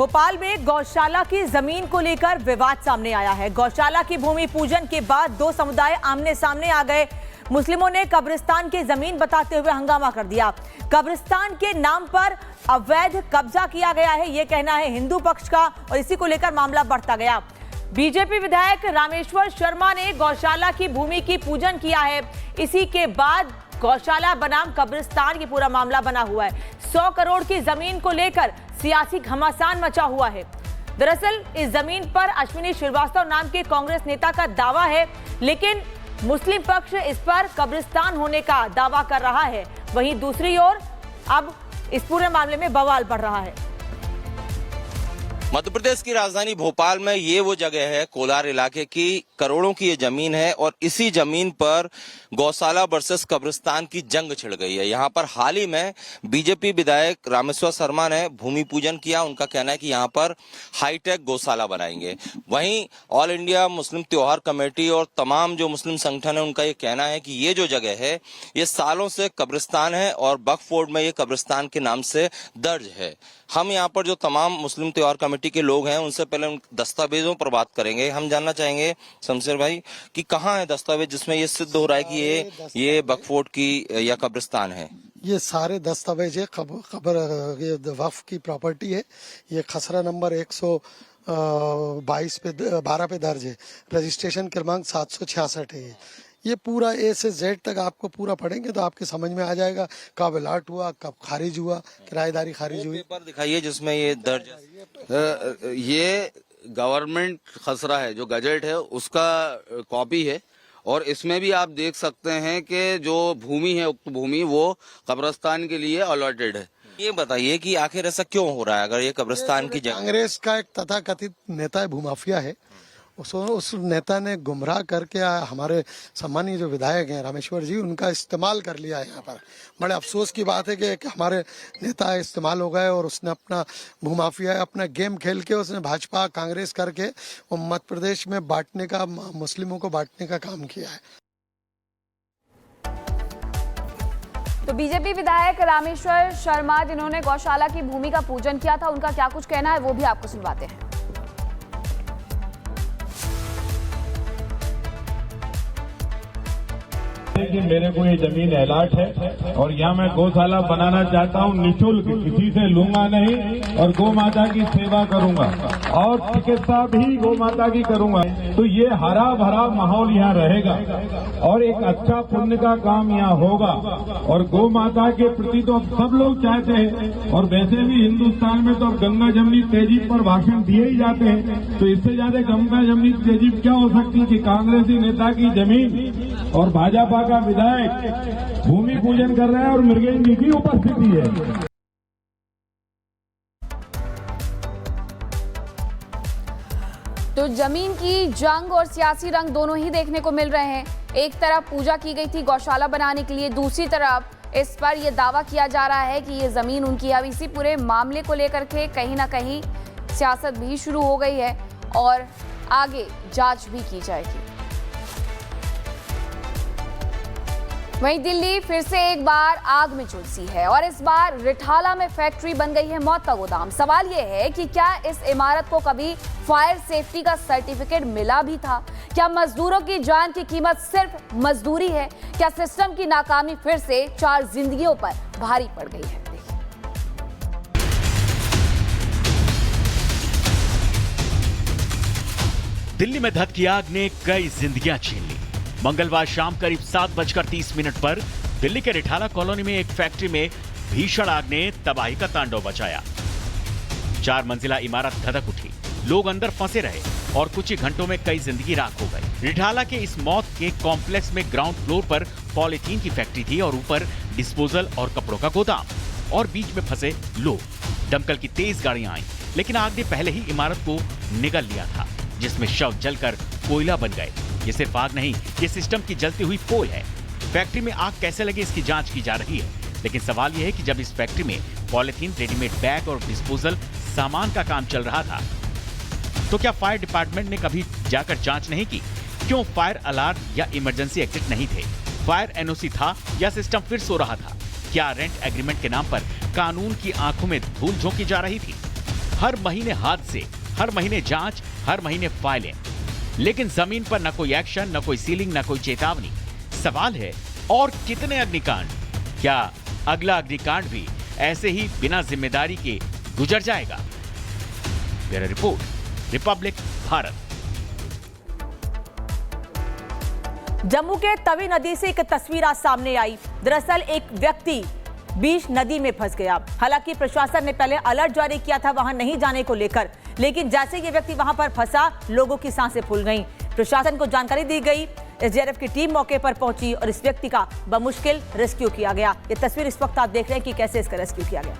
भोपाल में गौशाला की जमीन को लेकर विवाद सामने आया है। गौशाला की भूमि पूजन के बाद दो समुदाय आमने सामने आ गए। मुस्लिमों ने कब्रिस्तान की जमीन बताते हुए हंगामा कर दिया। कब्रिस्तान के नाम पर अवैध कब्जा किया गया है, यह कहना है हिंदू पक्ष का, और इसी को लेकर मामला बढ़ता गया। बीजेपी विधायक रामेश्वर शर्मा ने गौशाला की भूमि की पूजन किया है। इसी के बाद गौशाला बनाम कब्रिस्तान की पूरा मामला बना हुआ है। 100 करोड़ की जमीन को लेकर सियासी घमासान मचा हुआ है। दरअसल इस जमीन पर अश्विनी श्रीवास्तव नाम के कांग्रेस नेता का दावा है, लेकिन मुस्लिम पक्ष इस पर कब्रिस्तान होने का दावा कर रहा है। वहीं दूसरी ओर अब इस पूरे मामले में बवाल बढ़ रहा है। मध्य प्रदेश की राजधानी भोपाल में ये वो जगह है, कोलार इलाके की करोड़ों की ये जमीन है और इसी जमीन पर गौशाला वर्सेस कब्रिस्तान की जंग छिड़ गई है। यहाँ पर हाल ही में बीजेपी विधायक रामेश्वर शर्मा ने भूमि पूजन किया। उनका कहना है कि यहाँ पर हाईटेक गौशाला बनाएंगे। वहीं ऑल इंडिया मुस्लिम त्योहार कमेटी और तमाम जो मुस्लिम संगठन है, उनका ये कहना है कि ये जो जगह है ये सालों से कब्रिस्तान है और वक्फ बोर्ड में ये कब्रिस्तान के नाम से दर्ज है। हम यहाँ पर जो तमाम मुस्लिम त्योहार कमेटी के लोग हैं उनसे पहले उन दस्तावेजों पर बात करेंगे। हम जानना चाहेंगे शमशेर भाई कि कहाँ है दस्तावेज जिसमें ये सिद्ध हो रहा है कि ये वक्फ बोर्ड की या कब्रिस्तान है। ये सारे दस्तावेज है, ये वक्फ की प्रॉपर्टी है। ये खसरा नंबर 122 पे 12 पे दर्ज है। रजिस्ट्रेशन क्रमांक 766 है। ये पूरा ए से जेड तक आपको पूरा पढ़ेंगे तो आपके समझ में आ जाएगा कब अलॉट हुआ, कब खारिज हुआ, किराएदारी खारिज हुई। पेपर दिखाइए जिसमें ये दर्ज है। ये गवर्नमेंट खसरा है, जो गजेट है उसका कॉपी है और इसमें भी आप देख सकते हैं कि जो भूमि है, उक्त भूमि वो कब्रिस्तान के लिए अलॉटेड है। ये बताइए कि आखिर ऐसा क्यों हो रहा है? अगर ये कब्रिस्तान की जगह, कांग्रेस का एक तथाकथित नेता है, भूमाफिया है, उस नेता ने गुमराह करके हमारे सम्मानीय जो विधायक हैं रामेश्वर जी, उनका इस्तेमाल कर लिया है। यहाँ पर बड़े अफसोस की बात है कि हमारे नेता इस्तेमाल हो गए और उसने अपना भूमाफिया अपना गेम खेल के उसने भाजपा कांग्रेस करके वो मध्य प्रदेश में बांटने का, मुस्लिमों को बांटने का काम किया है। तो बीजेपी विधायक रामेश्वर शर्मा जिन्होंने गौशाला की भूमि का पूजन किया था, उनका क्या कुछ कहना है वो भी आपको सुनवाते हैं। कि मेरे को ये जमीन अलॉट है और यहाँ मैं गौशाला बनाना चाहता हूँ, निःशुल्क, किसी से लूंगा नहीं और गौ माता की सेवा करूंगा और चिकित्सा भी गौ माता की करूंगा। तो ये हरा भरा माहौल यहाँ रहेगा और एक अच्छा पुण्य का काम यहाँ होगा और गौ माता के प्रति तो सब लोग चाहते हैं और वैसे भी हिंदुस्तान में तो गंगा जमनी तहजीब पर भाषण दिए ही जाते हैं। तो इससे ज्यादा गंगा जमनी तहजीब क्या हो सकती है कि कांग्रेसी नेता की जमीन और भाजपा का विधायक भूमि पूजन कर रहे हैं और मृगेश जी की उपस्थिति है। तो जमीन की जंग और सियासी रंग दोनों ही देखने को मिल रहे हैं। एक तरफ पूजा की गई थी गौशाला बनाने के लिए, दूसरी तरफ इस पर यह दावा किया जा रहा है कि ये जमीन उनकी है। अब इसी पूरे मामले को लेकर के कहीं ना कहीं सियासत भी शुरू हो गई है और आगे जांच भी की जाएगी। वहीं दिल्ली फिर से एक बार आग में झुलसी है और इस बार रिठाला में फैक्ट्री बन गई है मौत का गोदाम। सवाल यह है कि क्या इस इमारत को कभी फायर सेफ्टी का सर्टिफिकेट मिला भी था? क्या मजदूरों की जान की कीमत सिर्फ मजदूरी है? क्या सिस्टम की नाकामी फिर से 4 जिंदगियों पर भारी पड़ गई है? दिल्ली में धधकी आग ने कई जिंदगियां छीन ली। मंगलवार शाम करीब 7:30 पर दिल्ली के रिठाला कॉलोनी में एक फैक्ट्री में भीषण आग ने तबाही का तांडव मचाया। 4 मंजिला इमारत धधक उठी, लोग अंदर फंसे रहे और कुछ ही घंटों में कई जिंदगी राख हो गई। रिठाला के इस मौत के कॉम्प्लेक्स में ग्राउंड फ्लोर पर पॉलीथीन की फैक्ट्री थी और ऊपर डिस्पोजल और कपड़ों का गोदाम और बीच में फंसे लोग। दमकल की तेज गाड़ियां आईं, लेकिन आग ने पहले ही इमारत को निगल लिया था, जिसमें शव जलकर कोयला बन गए। ये सिर्फ आग नहीं, ये सिस्टम की जलती हुई पोल है। फैक्ट्री में आग कैसे लगी इसकी जांच की जा रही है, लेकिन सवाल यह है कि जब इस फैक्ट्री में पॉलीथीन, रेडीमेड बैग और डिस्पोजल सामान का काम चल रहा था, तो क्या फायर डिपार्टमेंट ने कभी जाकर जांच नहीं की? क्यों फायर अलार्म या इमरजेंसी एग्जिट नहीं थे? फायर एनओसी था या सिस्टम फिर सो रहा था? क्या रेंट एग्रीमेंट के नाम पर कानून की आंखों में धूल झोंकी जा रही थी? हर महीने हादसे, हर महीने जांच, हर महीने फाइलें, लेकिन जमीन पर न कोई एक्शन, न कोई सीलिंग, न कोई चेतावनी। सवाल है, और कितने अग्निकांड? क्या अगला अग्निकांड भी ऐसे ही बिना जिम्मेदारी के गुजर जाएगा? Bureau report, Republic Bharat. Jammu के तवी नदी से एक तस्वीर आज सामने आई। दरअसल एक व्यक्ति बीच नदी में फंस गया। हालांकि प्रशासन ने पहले अलर्ट जारी किया था वहां नहीं जाने को लेकर, लेकिन जैसे ये व्यक्ति वहां पर फंसा, लोगों की सांसें फूल गईं। प्रशासन को जानकारी दी गई, एसडीआरएफ की टीम मौके पर पहुंची और इस व्यक्ति का बमुश्किल रेस्क्यू किया गया। ये तस्वीर इस वक्त आप देख रहे हैं कि कैसे इसका रेस्क्यू किया गया।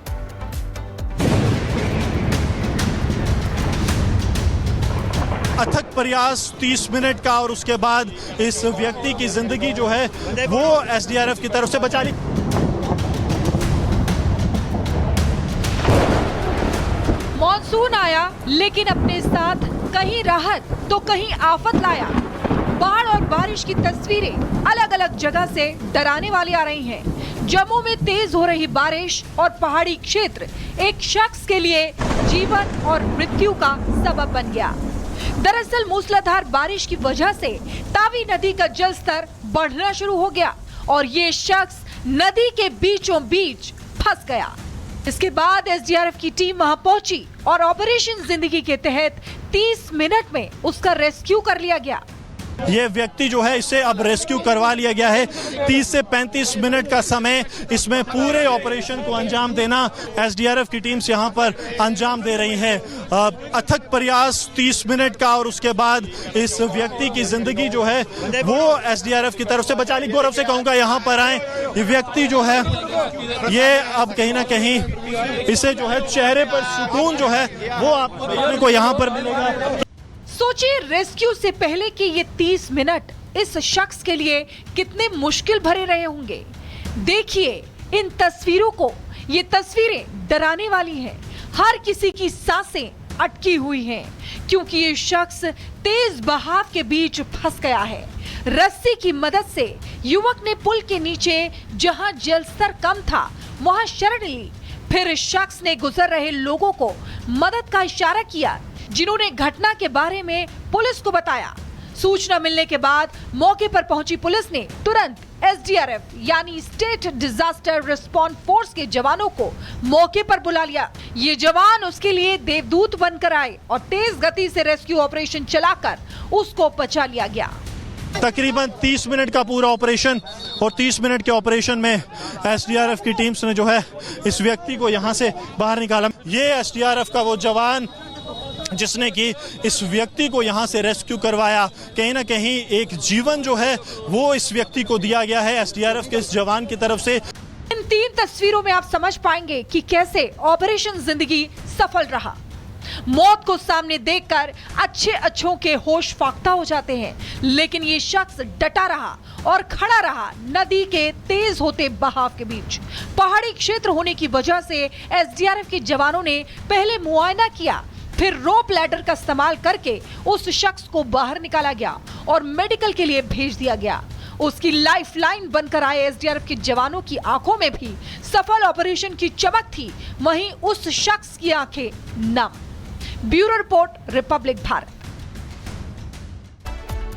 अथक प्रयास 30 मिनट का, और उसके बाद इस व्यक्ति की जिंदगी जो है वो एसडीआरएफ की तरफ से बचा ली। मॉनसून आया, लेकिन अपने साथ कहीं राहत तो कहीं आफत लाया। बाढ़ और बारिश की तस्वीरें अलग अलग जगह से डराने वाली आ रही हैं। जम्मू में तेज हो रही बारिश और पहाड़ी क्षेत्र एक शख्स के लिए जीवन और मृत्यु का सबब बन गया। दरअसल मूसलाधार बारिश की वजह से तावी नदी का जलस्तर बढ़ना शुरू हो गया और ये शख्स नदी के बीचों बीच फंस गया। इसके बाद एसडीआरएफ की टीम वहां पहुंची और ऑपरेशन जिंदगी के तहत 30 मिनट में उसका रेस्क्यू कर लिया गया। ये व्यक्ति जो है इसे अब रेस्क्यू करवा लिया गया है। 30 से 35 मिनट का समय इसमें पूरे ऑपरेशन को अंजाम देना एसडीआरएफ की टीम्स यहाँ पर अंजाम दे रही है। अथक प्रयास 30 मिनट का, और उसके बाद इस व्यक्ति की जिंदगी जो है वो एसडीआरएफ की तरफ से बचा ली। गौरव से कहूँगा यहाँ पर आए। ये व्यक्ति जो है ये अब कहीं ना कहीं इसे जो है चेहरे पर सुकून जो है वो आपको देखने को यहाँ पर मिलेगा। सोचिए, रेस्क्यू से पहले कि ये 30 मिनट इस शख्स के लिए कितने मुश्किल भरे रहे होंगे। देखिए इन तस्वीरों को, ये तस्वीरें डराने वाली हैं। हर किसी की सांसें अटकी हुई हैं क्योंकि ये शख्स तेज बहाव के बीच फंस गया है। रस्सी की मदद से युवक ने पुल के नीचे जहां जलस्तर कम था वहां शरण ली। फिर इस शख्स ने गुजर रहे लोगों को मदद का इशारा किया, जिन्होंने घटना के बारे में पुलिस को बताया। सूचना मिलने के बाद मौके पर पहुंची पुलिस ने तुरंत एसडीआरएफ यानी स्टेट डिजास्टर रिस्पॉन्स फोर्स के जवानों को मौके पर बुला लिया। ये जवान उसके लिए देवदूत बनकर आए और तेज गति से रेस्क्यू ऑपरेशन चलाकर उसको बचा लिया गया। तकरीबन 30 मिनट का पूरा ऑपरेशन, और 30 मिनट के ऑपरेशन में एसडीआरएफ की टीम्स ने जो है इस व्यक्ति को यहाँ से बाहर निकाला। ये एसडीआरएफ का वो जवान जिसने कि इस व्यक्ति को यहाँ से रेस्क्यू करवाया, कहीं ना कहीं एक जीवन जो है वो इस व्यक्ति को दिया गया है एसडीआरएफ के इस जवान की तरफ से। इन 3 तस्वीरों में आप समझ पाएंगे कि कैसे ऑपरेशन जिंदगी सफल रहा। मौत को सामने देखकर अच्छों के होश फाख्ता हो जाते हैं, लेकिन ये शख्स डटा रहा और खड़ा रहा नदी के तेज होते बहाव के बीच। पहाड़ी क्षेत्र होने की वजह से एसडीआरएफ के जवानों ने पहले मुआयना किया, फिर रोप लैडर का इस्तेमाल करके उस शख्स को बाहर निकाला गया और मेडिकल के लिए भेज दिया गया। उसकी लाइफलाइन बनकर आए एसडीआरएफ के जवानों की आंखों में भी सफल ऑपरेशन की चमक थी, वहीं उस शख्स की आंखें नम। Bureau report, Republic Bharat.